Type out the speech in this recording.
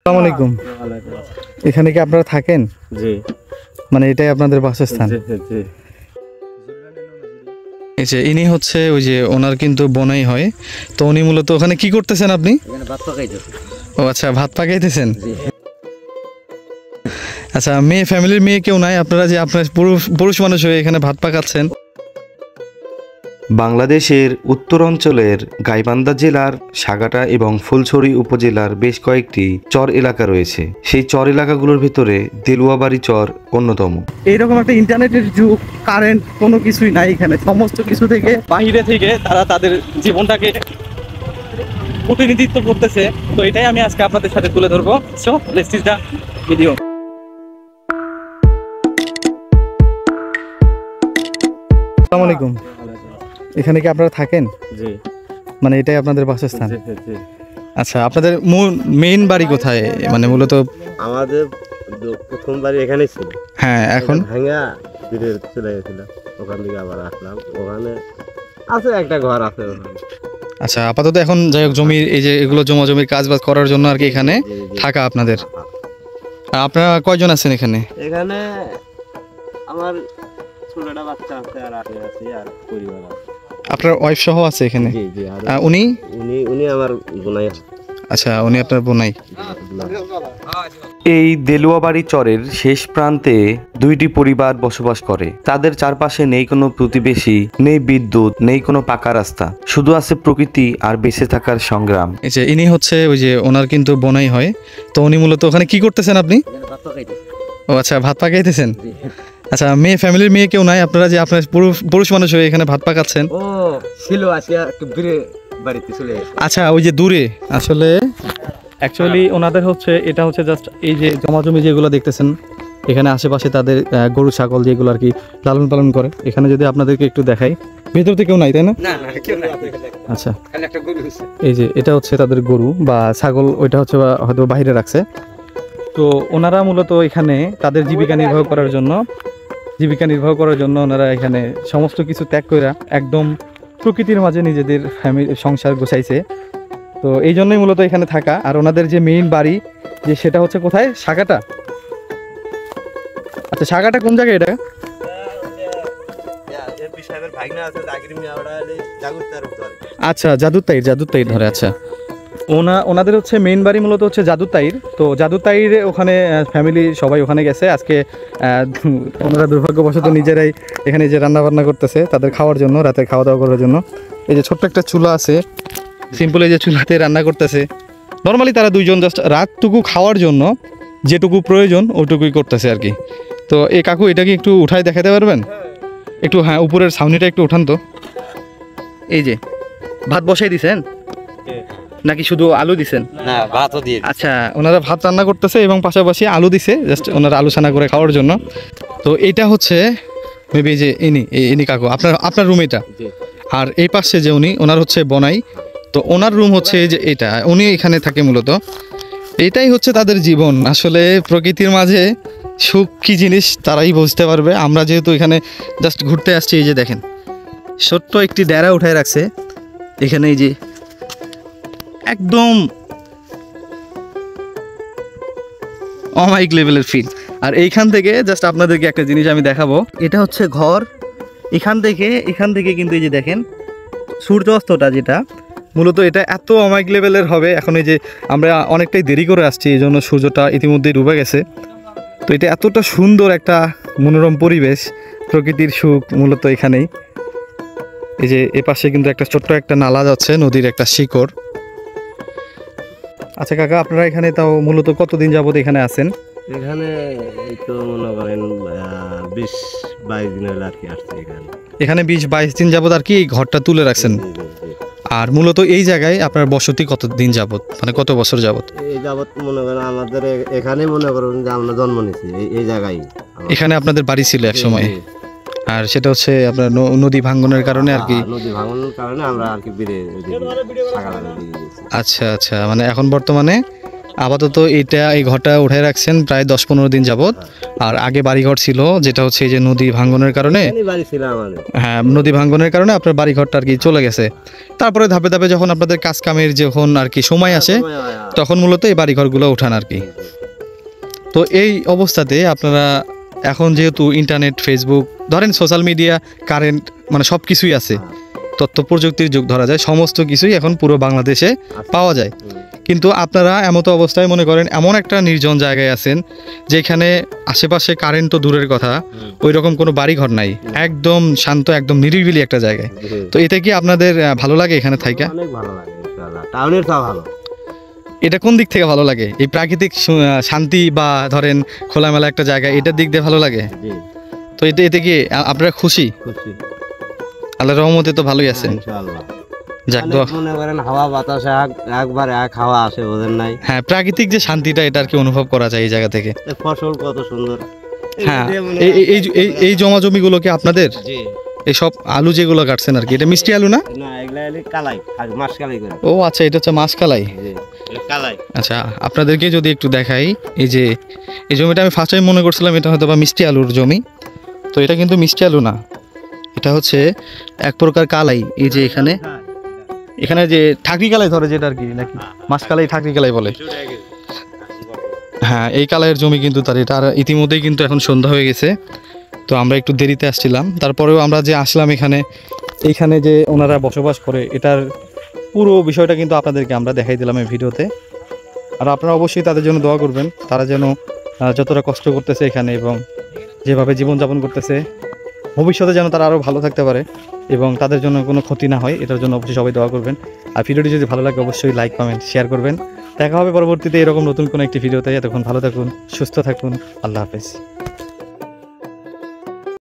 আসসালামু আলাইকুম। এখানে কি আপনারা থাকেন? জি, মানে এটাই আপনাদের বাসস্থান? জি। এই যে ইনি হচ্ছে ওই যে ওনার কিন্তু বোনাই হয়, তো উনি মূলত ওখানে কি করতেছেন আপনি? এখানে ভাত পাকাইতেছে। ও আচ্ছা, ভাত পাকাইতেছেন। জি। আচ্ছা, ফ্যামিলির মেয়ে কেউ নাই? আপনারা যে আপনার পুরুষ মানুষ হয়ে এখানে ভাত পাকাচ্ছেন। বাংলাদেশের উত্তরাঞ্চলের গাইবান্ধা জেলার সাগাটা এবং ফুলছড়ি উপজেলার বেশ কয়েকটি চর এলাকা রয়েছে। সেই চর এলাকাগুলোর ভিতরে দেলুয়াবাড়ি চর অন্যতম। এইরকম একটা ইন্টারনেটের যুগ, কারেন্ট কোনো কিছুই নাই এখানে, সমস্ত কিছু থেকে বাইরে থেকে তারা তাদের জীবনটাকে প্রতিনিধিত্ব করতেছে। তো এটাই আমি আজকে আপনাদের সাথে তুলে ধরবো। So let's see the video. আসসালামু আলাইকুম। এখানে কি আপনারা থাকেন? জি, মানে এটাই আপনাদের বাসস্থান? জি। আচ্ছা, আপনাদের মেইন বাড়ি কোথায়? মানে মূলত আমাদের প্রথম বাড়ি এখানেই ছিল। হ্যাঁ, এখন ভাঙা দূরে চলে গেছিল, ওখান থেকে আবার আসলাম। ওখানে আছে একটা ঘর আছে ওখানে। আচ্ছা, আপাতত এখন যাই হোক জমির এই যে এগুলো জমির কাজ বাজ করার জন্য আর কি এখানে জি, জি। থাকা আপনাদের। আর আপনারা কয়জন আছেন এখানে? এখানে আমার ছোটটা বাচ্চা আছে, আর আমি আছি, আর পরিবার আছে। আপনার ওয়াইফ সহ আছে এখানে? জি, জি। আর উনি? উনি আমার বোনাই। আচ্ছা, উনি আপনার বোনাই। এই দেলুয়াবাড়ি চরের শেষ প্রান্তে দুইটি পরিবার বসবাস করে। তাদের চারপাশে নেই কোনো প্রতিবেশী, নেই বিদ্যুৎ, নেই কোনো পাকা রাস্তা, শুধু আছে প্রকৃতি আর বেঁচে থাকার সংগ্রাম। এই যে ইনি হচ্ছে ওই যে ওনার কিন্তু বোনাই হয়, তো উনি মূলত ওখানে কি করতেছেন আপনি? এখানে ভাত পাকাইতেছে। ও আচ্ছা, ভাত পাকাইতেছেন। জি। আচ্ছা, ফ্যামিলির মেয়ে কেউ নাই? আপনারা যে আপনার পুরুষ মানুষ হয়ে এখানে ভাত পাকাচ্ছেন। ও ছিল, আসিয়া দূরে বাড়িতে চলে গেছে। আচ্ছা, ওই যে দূরে আসলে অ্যাকচুয়ালি ওনাদের হচ্ছে এটা হচ্ছে জাস্ট এই যে জমি যেগুলো দেখতেছেন এখানে আশেপাশে তাদের গরু ছাগল যেগুলো আর কি লালন পালন করে। এখানে যদি আপনাদেরকে একটু দেখাই, ভেতর থেকে কেউ নাই তাই না? না, কেউ নাই। আচ্ছা, খালি একটা গরু আছে। এই যে এটা হচ্ছে তাদের গরু বা ছাগল, ওইটা হচ্ছে হয়তো বাইরে রাখছে। তো ওনারা মূলত এখানে তাদের জীবিকা নির্বাহ করার জন্য ওনারা এখানে সমস্ত কিছু ত্যাগ করে একদম প্রকৃতির মাঝে নিজেদের ফ্যামিলি সংসার গোছাইছে। তো এই জন্যই মূলত এখানে থাকা। আর ওনাদের যে মেইন বাড়ি যে সেটা হচ্ছে কোথায়? সাগাটা। আচ্ছা, সাগাটা কোন জায়গায় এটা? আচ্ছা, জাদুতাইর ধরে। আচ্ছা, ওনাদের হচ্ছে মেইন বাড়ি মূলত হচ্ছে জাদুতাইর। তো জাদুতাইর ওখানে ফ্যামিলি সবাই ওখানে গেছে আজকে। ওনারা দুর্ভাগ্যবশত নিজেরাই এখানে যে রান্না বান্না করতেছে তাদের খাওয়ার জন্য, রাতের খাওয়া দাওয়া করার জন্য। এই যে ছোট্ট একটা চুলা আছে, সিম্পল এই যে চুলাতে রান্না করতেছে। নর্মালি তারা দুইজন জাস্ট রাতটুকু খাওয়ার জন্য যেটুকু প্রয়োজন ওইটুকুই করতেছে আর কি। তো এই কাকু এটাকে একটু উঠায় দেখাতে পারবেন একটু? হ্যাঁ, উপরের ছাউনিটা একটু উঠান তো। এই যে ভাত বসাই দিছেন নাকি শুধু আলু দিছেন? না, ভাতও দিয়ে। আচ্ছা, ওনারা ভাত রান্না করতেছে এবং পাশাপাশি আলু দিছে, জাস্ট ওনারা আলু ছানা করে খাওয়ার জন্য। তো এইটা হচ্ছে মেবি যে ইনি কাকু আপনার রুম এটা। আর এই পাশে যে ওনার হচ্ছে বনাই, তো ওনার রুম হচ্ছে যে এটা, উনি এখানে থাকে মূলত। এটাই হচ্ছে তাদের জীবন। আসলে প্রকৃতির মাঝে সুখ কী জিনিস তারাই বুঝতে পারবে। আমরা যেহেতু এখানে জাস্ট ঘুরতে আসছি, এই যে দেখেন ছোট্ট একটি ডেরা উঠায় রাখছে এখানে, এই যে একদম অমাইক লেভেলের ফিল। আর এইখান থেকে জাস্ট আপনাদেরকে একটা জিনিস আমি দেখাবো। এটা হচ্ছে ঘর। এখান থেকে কিন্তু এই যে দেখেন সূর্য অস্তটা, যেটা মূলত এটা এত অমাইক লেভেলের হবে। এখন এই যে আমরা অনেকটাই দেরি করে আসছি, এই জন্য সূর্যটা ইতিমধ্যেই ডুবে গেছে। তো এটা এতটা সুন্দর একটা মনোরম পরিবেশ, প্রকৃতির সুখ মূলত এখানেই। এই যে এপাশে কিন্তু একটা ছোট্ট একটা নালা যাচ্ছে, নদীর একটা শিকড়। আচ্ছা কাকা, আপনারা এখানে তাও মূলত কতদিন যাবত এখানে আছেন? এখানে এই তো মনে করেন 20-22 দিন হলো আর কি আসছে এখানে 20-22 দিন যাবত আর কি এই ঘরটা তুলে রাখছেন। আর মূলত এই জায়গায় আপনার বসতি কতদিন যাবত, মানে কত বছর যাবত? এই যাবত মনে করেন আমাদের এখানে মনে করেন যে আমরা জন্ম নিয়েছি এই জায়গায়। এখানে আপনাদের বাড়ি ছিল এক সময়? আর সেটা হচ্ছে আপনার নদী ভাঙ্গনের কারণে আর কি? নদী ভাঙ্গনের কারণে আমরা আর কি আচ্ছা আচ্ছা, মানে এখন বর্তমানে আপাতত এই ঘরটা উঠে রাখছেন প্রায় 10-15 দিন যাবত। আর আগে বাড়িঘর ছিল, যেটা হচ্ছে এই যে নদী ভাঙ্গনের কারণে, এখানেই বাড়ি ছিল আমাদের। হ্যাঁ নদী ভাঙ্গনের কারণে আপনার বাড়িঘরটা আর কি চলে গেছে। তারপরে ধাপে ধাপে যখন আপনাদের কাজ কামের যখন আর কি সময় আসে, তখন মূলত এই বাড়িঘরগুলো উঠান আর কি। তো এই অবস্থাতে আপনারা এখন যেহেতু ইন্টারনেট, ফেসবুক, ধরেন সোশ্যাল মিডিয়া, কারেন্ট, মানে সব কিছুই আছে, তথ্য প্রযুক্তির যুগ ধরা যায়, সমস্ত কিছুই এখন পুরো বাংলাদেশে পাওয়া যায়। কিন্তু আপনারা এমতো অবস্থায় মনে করেন এমন একটা নির্জন জায়গায় আছেন যেখানে আশেপাশে কারেন্ট তো দূরের কথা, ওই রকম কোনো বাড়িঘর নাই, একদম শান্ত, একদম নিরিবিলি একটা জায়গায়। তো এতে কি আপনাদের ভালো লাগে এখানে থাইকা? অনেক ভালো লাগে ইনশাআল্লাহ, টাউনের তা ভালো। এটা কোন দিক থেকে ভালো লাগে? এই প্রাকৃতিক শান্তি বা ধরেন খোলামেলা একটা জায়গা, এটার দিক দিয়ে ভালো লাগে? জি, তো এতে কি আপনারা খুশি? খুশি আল্লাহর রহমতে তো ভালোই আছেন। ইনশাআল্লাহ। যাক অনেক দোয়া। মনে করেন হাওয়া বাতাস একবার এক হাওয়া আসে, বোঝেন নাই? হ্যাঁ, প্রাকৃতিক যে শান্তিটা, এটা আর কি অনুভব করা যায় এই জায়গা থেকে। এই ফসল কত সুন্দর। হ্যাঁ, এই জমা জমিগুলো কি আপনাদের? জি, এই সব আলু যেগুলো কাটছেন আর কি, এটা মিষ্টি আলু না? না এগুলা কালাই, মাছ কালাই করে। ও আচ্ছা, এটা হচ্ছে মাসকালাই। জি, এটা কালাই। আচ্ছা, আপনাদেরকে যদি একটু দেখাই, এই যে এই জমিটা আমি ফার্স্ট টাইম মনে করছিলাম এটা হয়তো বা মিষ্টি আলুর জমি, তো এটা কিন্তু মিষ্টি আলু না, এটা হচ্ছে এক প্রকার কালাই। এই যে এখানে যে ঠাকরি কালাই ধরে যেটা আর কি, নাকি মাসকালাই ঠাকরি কালাই বলে। হ্যাঁ, এই কালাইয়ের জমি কিন্তু তার এটা। আর ইতিমধ্যেই কিন্তু এখন সন্ধ্যা হয়ে গেছে, তো আমরা একটু দেরিতে আসছিলাম। তারপরেও আমরা যে আসলাম এইখানে যে ওনারা বসবাস করে, এটার পুরো বিষয়টা কিন্তু আপনাদেরকে আমরা দেখাই দিলাম এই ভিডিওতে। আর আপনারা অবশ্যই তাদের জন্য দোয়া করবেন, তারা যেন যতটা কষ্ট করতেছে এখানে এবং যেভাবে জীবনযাপন করতেছে, ভবিষ্যতে যেন তারা আরও ভালো থাকতে পারে এবং তাদের জন্য কোনো ক্ষতি না হয়, এটার জন্য অবশ্যই সবাই দোয়া করবেন। আর ভিডিওটি যদি ভালো লাগে অবশ্যই লাইক, কমেন্ট, শেয়ার করবেন। দেখা হবে পরবর্তীতে এরকম নতুন কোনো একটি ভিডিওতে। এতক্ষণ ভালো থাকুন, সুস্থ থাকুন, আল্লাহ হাফেজ।